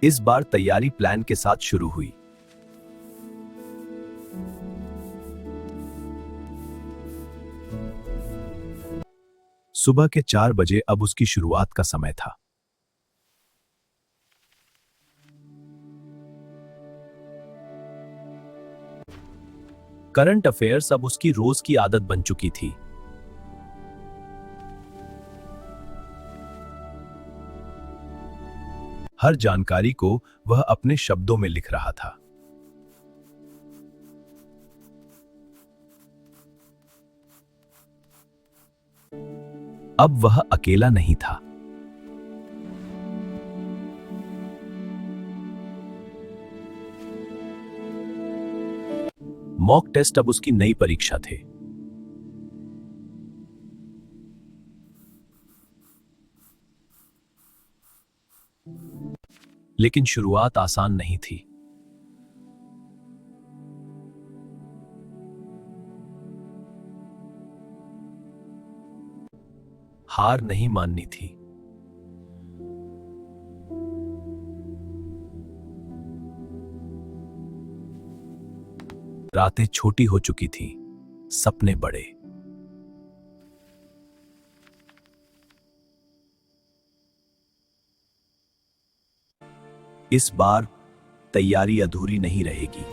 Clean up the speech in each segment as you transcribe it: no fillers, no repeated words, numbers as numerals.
इस बार तैयारी प्लान के साथ शुरू हुई। सुबह के 4 बजे अब उसकी शुरुआत का समय था। करंट अफेयर्स अब उसकी रोज की आदत बन चुकी थी। हर जानकारी को वह अपने शब्दों में लिख रहा था। अब वह अकेला नहीं था। मॉक टेस्ट अब उसकी नई परीक्षा थे। लेकिन शुरुआत आसान नहीं थी। हार नहीं माननी थी। रातें छोटी हो चुकी थी, सपने बड़े। इस बार तैयारी अधूरी नहीं रहेगी।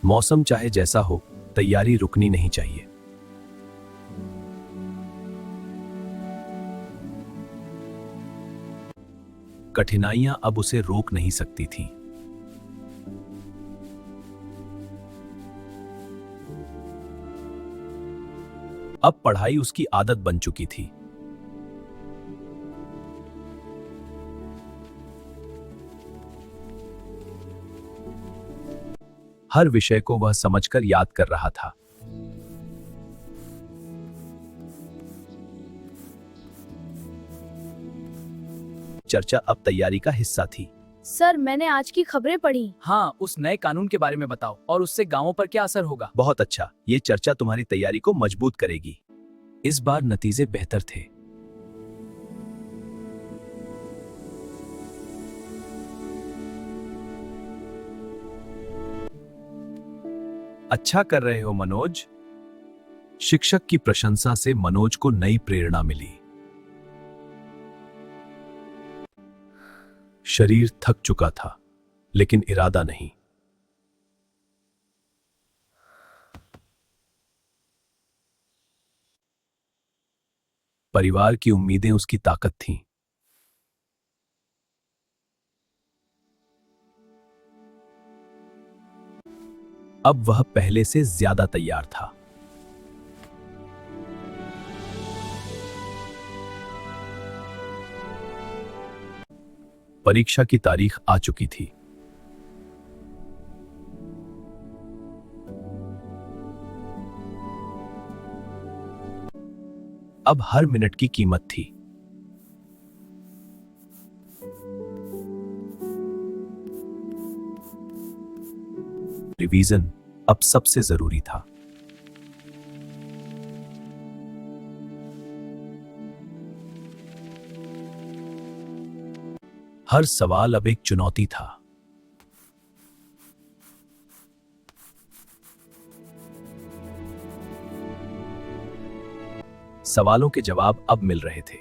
मौसम चाहे जैसा हो, तैयारी रुकनी नहीं चाहिए। कठिनाइयां अब उसे रोक नहीं सकती थीं। अब पढ़ाई उसकी आदत बन चुकी थी। हर विषय को वह समझकर याद कर रहा था। चर्चा अब तैयारी का हिस्सा थी। सर, मैंने आज की खबरें पढ़ी। हाँ, उस नए कानून के बारे में बताओ और उससे गांवों पर क्या असर होगा। बहुत अच्छा, ये चर्चा तुम्हारी तैयारी को मजबूत करेगी। इस बार नतीजे बेहतर थे। अच्छा कर रहे हो मनोज। शिक्षक की प्रशंसा से मनोज को नई प्रेरणा मिली। शरीर थक चुका था, लेकिन इरादा नहीं। परिवार की उम्मीदें उसकी ताकत थीं। अब वह पहले से ज्यादा तैयार था। परीक्षा की तारीख आ चुकी थी। अब हर मिनट की कीमत थी। रिवीजन अब सबसे जरूरी था। हर सवाल अब एक चुनौती था। सवालों के जवाब अब मिल रहे थे।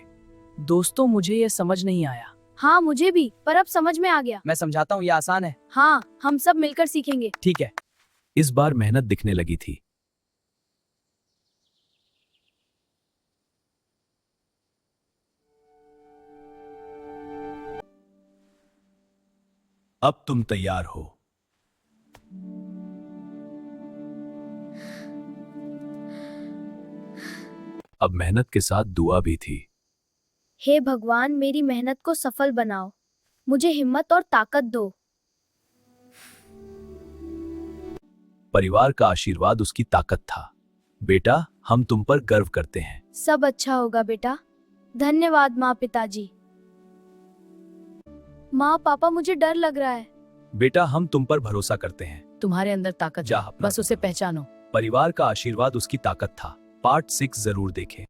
दोस्तों, मुझे ये समझ नहीं आया। हाँ, मुझे भी, पर अब समझ में आ गया। मैं समझाता हूँ, ये आसान है। हाँ, हम सब मिलकर सीखेंगे। ठीक है। इस बार मेहनत दिखने लगी थी। अब तुम तैयार हो। अब मेहनत के साथ दुआ भी थी। हे भगवान, मेरी मेहनत को सफल बनाओ। मुझे हिम्मत और ताकत दो। परिवार का आशीर्वाद उसकी ताकत था। बेटा, हम तुम पर गर्व करते हैं। सब अच्छा होगा बेटा। धन्यवाद माँ, पिताजी। माँ, पापा, मुझे डर लग रहा है। बेटा, हम तुम पर भरोसा करते हैं। तुम्हारे अंदर ताकत जा है, अपना बस उसे पहचानो। परिवार का आशीर्वाद उसकी ताकत था। पार्ट 6 जरूर देखें।